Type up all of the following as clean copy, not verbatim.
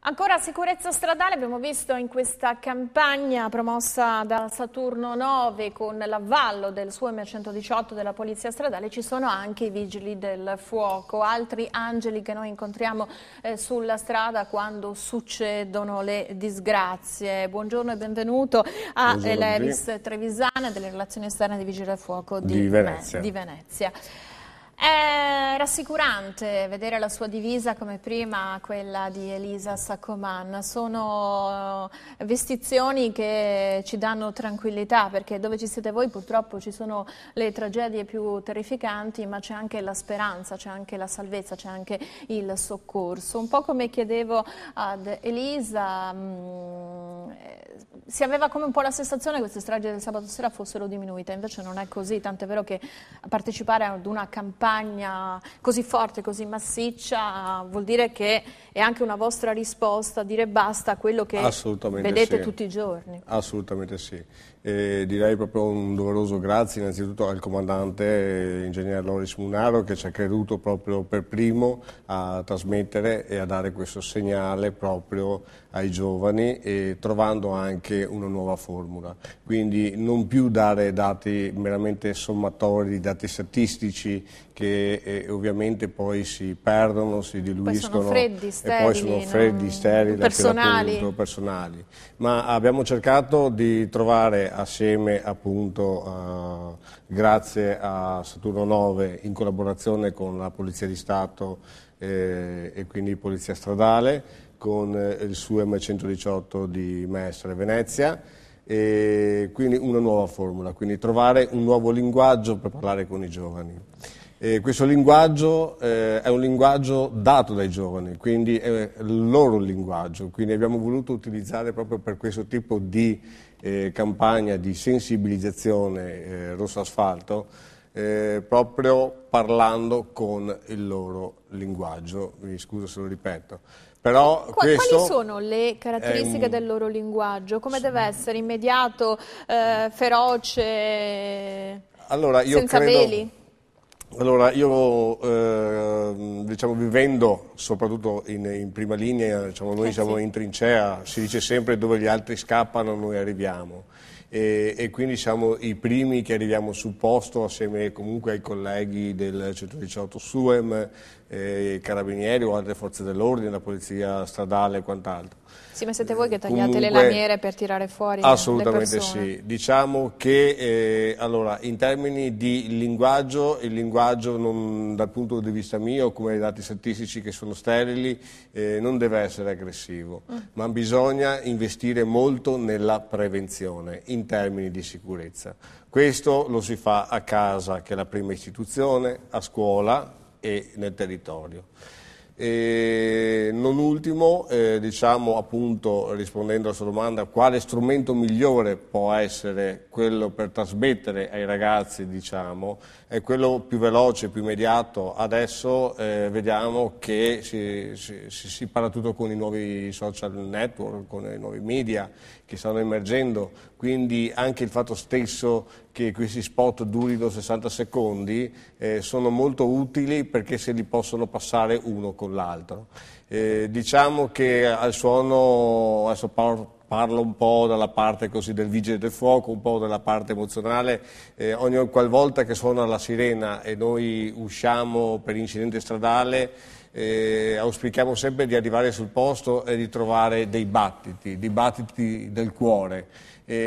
Ancora sicurezza stradale, abbiamo visto in questa campagna promossa da Saturno 9 con l'avvallo del suo M118 della Polizia Stradale ci sono anche i vigili del fuoco, altri angeli che noi incontriamo sulla strada quando succedono le disgrazie. Buongiorno e benvenuto a Levis Trevisana delle relazioni esterne dei vigili del fuoco di Venezia. È rassicurante vedere la sua divisa come prima quella di Elisa Saccoman, sono vestizioni che ci danno tranquillità perché dove ci siete voi purtroppo ci sono le tragedie più terrificanti ma c'è anche la speranza, c'è anche la salvezza, c'è anche il soccorso. Un po' come chiedevo ad Elisa, si aveva come un po' la sensazione che queste stragi del sabato sera fossero diminuite, invece non è così, tant'è vero che partecipare ad una campagna così forte, così massiccia, vuol dire che è anche una vostra risposta a dire basta a quello che vedete tutti i giorni. Assolutamente sì. Direi proprio un doveroso grazie innanzitutto al comandante ingegner Loris Munaro che ci ha creduto proprio per primo a trasmettere e a dare questo segnale proprio ai giovani e trovando anche una nuova formula. Quindi non più dare dati meramente sommatori, dati statistici che ovviamente poi si perdono, si diluiscono e poi sono freddi, sterili, personali. Ma abbiamo cercato di trovare assieme appunto grazie a Saturno 9 in collaborazione con la Polizia di Stato e quindi Polizia Stradale con il suo M118 di Mestre Venezia e quindi una nuova formula, quindi trovare un nuovo linguaggio per parlare con i giovani. Questo linguaggio è un linguaggio dato dai giovani, quindi è il loro linguaggio, quindi abbiamo voluto utilizzare proprio per questo tipo di campagna di sensibilizzazione rosso asfalto, proprio parlando con il loro linguaggio, mi scuso se lo ripeto. Però quali sono le caratteristiche del loro linguaggio? Come deve essere? Immediato, feroce, senza veli? Allora, io diciamo, vivendo soprattutto in prima linea, diciamo, noi siamo in trincea, si dice sempre dove gli altri scappano noi arriviamo e quindi siamo i primi che arriviamo sul posto assieme comunque ai colleghi del 118 SUEM, Carabinieri o altre forze dell'ordine, la Polizia Stradale e quant'altro. Sì, ma siete voi che tagliate le lamiere per tirare fuori assolutamente le persone? Sì, diciamo che allora, in termini di linguaggio, il linguaggio non, dal punto di vista mio, come i dati statistici che sono sterili, non deve essere aggressivo, ma bisogna investire molto nella prevenzione in termini di sicurezza. Questo lo si fa a casa, che è la prima istituzione, a scuola e nel territorio. E non ultimo, diciamo appunto rispondendo alla sua domanda, quale strumento migliore può essere quello per trasmettere ai ragazzi, diciamo, è quello più veloce, più immediato. Adesso vediamo che si parla tutto con i nuovi social network, con i nuovi media che stanno emergendo, quindi anche il fatto stesso che questi spot durino 60 secondi sono molto utili perché se li possono passare uno con l'altro. Diciamo che al suono, adesso parlo un po' dalla parte così del vigile del fuoco, un po' dalla parte emozionale, ogni qualvolta che suona la sirena e noi usciamo per incidente stradale, auspichiamo sempre di arrivare sul posto e di trovare dei battiti del cuore.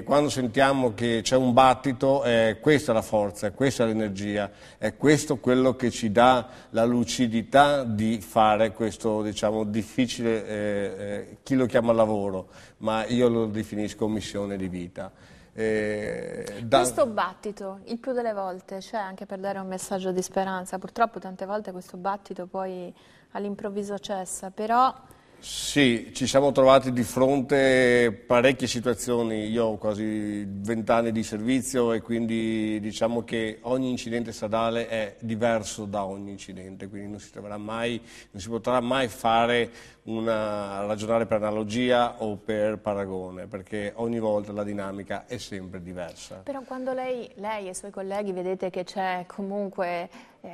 Quando sentiamo che c'è un battito, questa è la forza, questa è l'energia, è questo quello che ci dà la lucidità di fare questo, diciamo, difficile, chi lo chiama lavoro, ma io lo definisco missione di vita. Questo battito, il più delle volte, c'è anche per dare un messaggio di speranza, purtroppo tante volte questo battito poi all'improvviso cessa, però... Sì, ci siamo trovati di fronte a parecchie situazioni, io ho quasi 20 anni di servizio e quindi diciamo che ogni incidente stradale è diverso da ogni incidente, quindi non si potrà mai fare ragionare per analogia o per paragone, perché ogni volta la dinamica è sempre diversa. Però quando lei e i suoi colleghi vedete che c'è comunque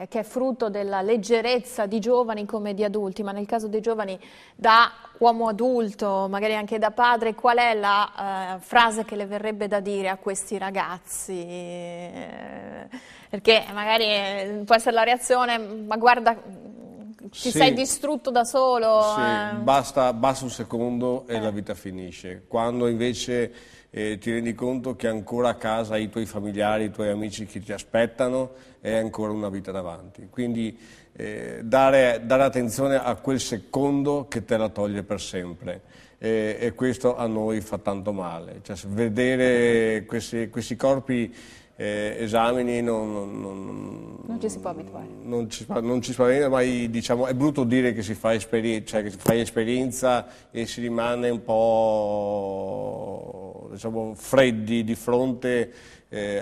che è frutto della leggerezza di giovani come di adulti, ma nel caso dei giovani dà uomo adulto, magari anche da padre, qual è la frase che le verrebbe da dire a questi ragazzi? Perché magari può essere la reazione, ma guarda, ti sei distrutto da solo. Sì, basta un secondo e la vita finisce. Quando invece ti rendi conto che ancora a casa hai i tuoi familiari, i tuoi amici che ti aspettano, è ancora una vita davanti. Quindi dare attenzione a quel secondo che te la toglie per sempre. E questo a noi fa tanto male. Cioè, vedere questi corpi esamini non ci si può abituare. Non ci spaventa, ma diciamo, è brutto dire che si fa cioè che si fa esperienza e si rimane un po', diciamo, freddi di fronte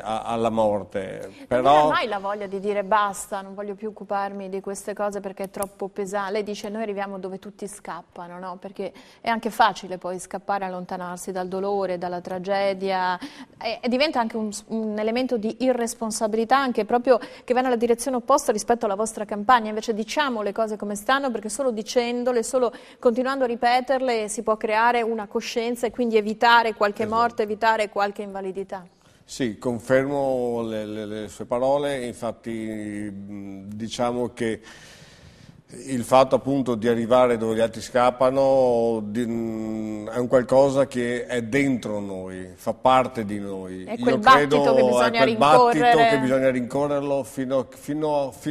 alla morte. Però non ha mai la voglia di dire basta, non voglio più occuparmi di queste cose perché è troppo pesante. Lei dice noi arriviamo dove tutti scappano, no? Perché è anche facile poi scappare, allontanarsi dal dolore, dalla tragedia e diventa anche un elemento di irresponsabilità anche proprio che va nella direzione opposta rispetto alla vostra campagna. Invece diciamo le cose come stanno, perché solo dicendole, solo continuando a ripeterle si può creare una coscienza e quindi evitare qualche morte, evitare qualche invalidità. Sì, confermo le sue parole, infatti diciamo che il fatto appunto di arrivare dove gli altri scappano è un qualcosa che è dentro noi, fa parte di noi. È quel battito che bisogna rincorrere. Battito che bisogna rincorrerlo fino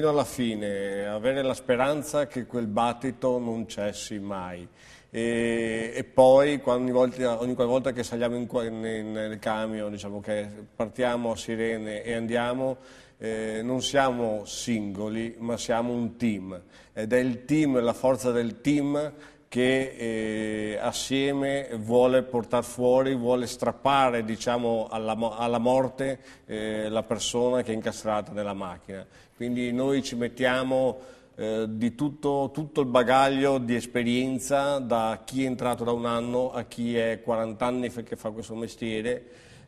alla fine, avere la speranza che quel battito non cessi mai. E poi ogni volta che saliamo nel camion, diciamo che partiamo a sirene e andiamo, non siamo singoli ma siamo un team ed è il team, la forza del team che assieme vuole portare fuori, vuole strappare, diciamo, alla morte la persona che è incastrata nella macchina. Quindi noi ci mettiamo di tutto il bagaglio di esperienza, da chi è entrato da un anno a chi è 40 anni che fa questo mestiere,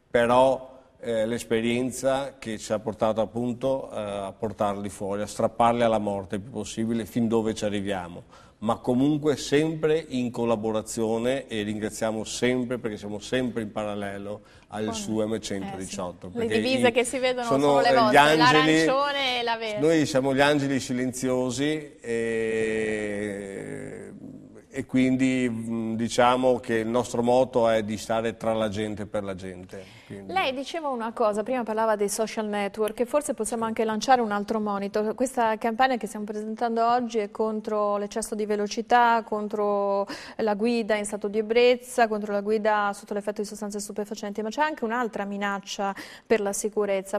però l'esperienza che ci ha portato appunto a portarli fuori, a strapparli alla morte il più possibile fin dove ci arriviamo, ma comunque sempre in collaborazione, e ringraziamo sempre perché siamo sempre in parallelo al suo M118. Sì. Le divise che si vedono sono le vostre, l'arancione e la verde. Noi siamo gli angeli silenziosi e quindi diciamo che il nostro motto è di stare tra la gente e per la gente. Quindi... Lei diceva una cosa, prima parlava dei social network e forse possiamo anche lanciare un altro monito. Questa campagna che stiamo presentando oggi è contro l'eccesso di velocità, contro la guida in stato di ebbrezza, contro la guida sotto l'effetto di sostanze stupefacenti, ma c'è anche un'altra minaccia per la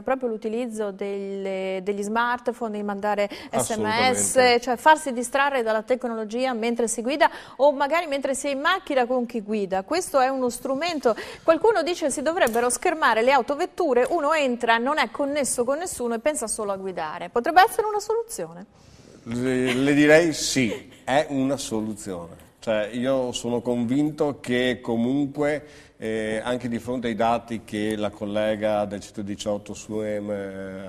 proprio l'utilizzo degli smartphone, di mandare SMS, cioè farsi distrarre dalla tecnologia mentre si guida o magari mentre si è in macchina con chi guida. Questo è uno strumento, qualcuno dice si dovrebbero schermare le autovetture, uno entra, non è connesso con nessuno e pensa solo a guidare. Potrebbe essere una soluzione? Le direi sì, è una soluzione. Cioè, io sono convinto che comunque anche di fronte ai dati che la collega del 118 SUEM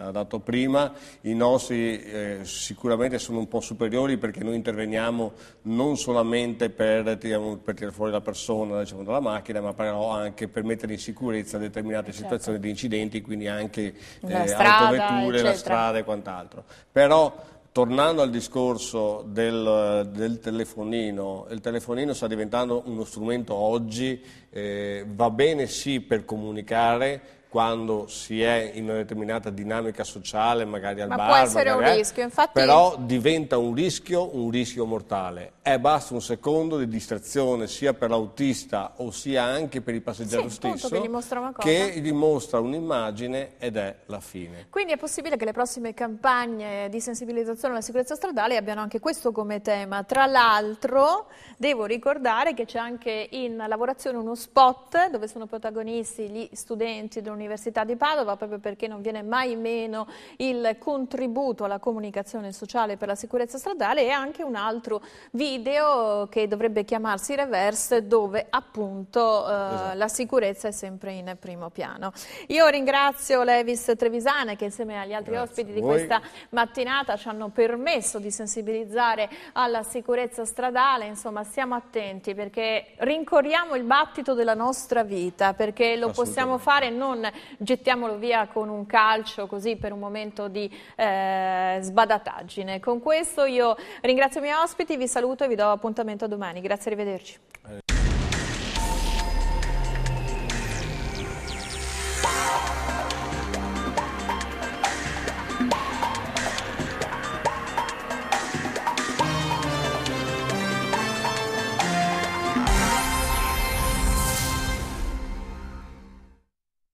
ha dato prima, i nostri sicuramente sono un po' superiori perché noi interveniamo non solamente per tirare fuori la persona, diciamo, dalla macchina, ma però anche per mettere in sicurezza determinate situazioni di incidenti, quindi anche autovetture, la strada e quant'altro. Però tornando al discorso del telefonino, il telefonino sta diventando uno strumento oggi, va bene sì per comunicare quando si è in una determinata dinamica sociale, magari al bar, ma può essere un rischio, infatti... però diventa un rischio mortale. Basta un secondo di distrazione sia per l'autista o sia anche per il passeggero stesso che dimostra un'immagine ed è la fine. Quindi è possibile che le prossime campagne di sensibilizzazione alla sicurezza stradale abbiano anche questo come tema. Tra l'altro devo ricordare che c'è anche in lavorazione uno spot dove sono protagonisti gli studenti dell'Università dell'Università di Padova, proprio perché non viene mai meno il contributo alla comunicazione sociale per la sicurezza stradale, e anche un altro video che dovrebbe chiamarsi Reverse, dove appunto la sicurezza è sempre in primo piano. Io ringrazio Levis Trevisane, che insieme agli altri ospiti di questa mattinata ci hanno permesso di sensibilizzare alla sicurezza stradale. Insomma, stiamo attenti, perché rincorriamo il battito della nostra vita, perché lo possiamo fare, non gettiamolo via con un calcio così per un momento di sbadataggine. Con questo io ringrazio i miei ospiti, vi saluto e vi do appuntamento a domani. Grazie, arrivederci.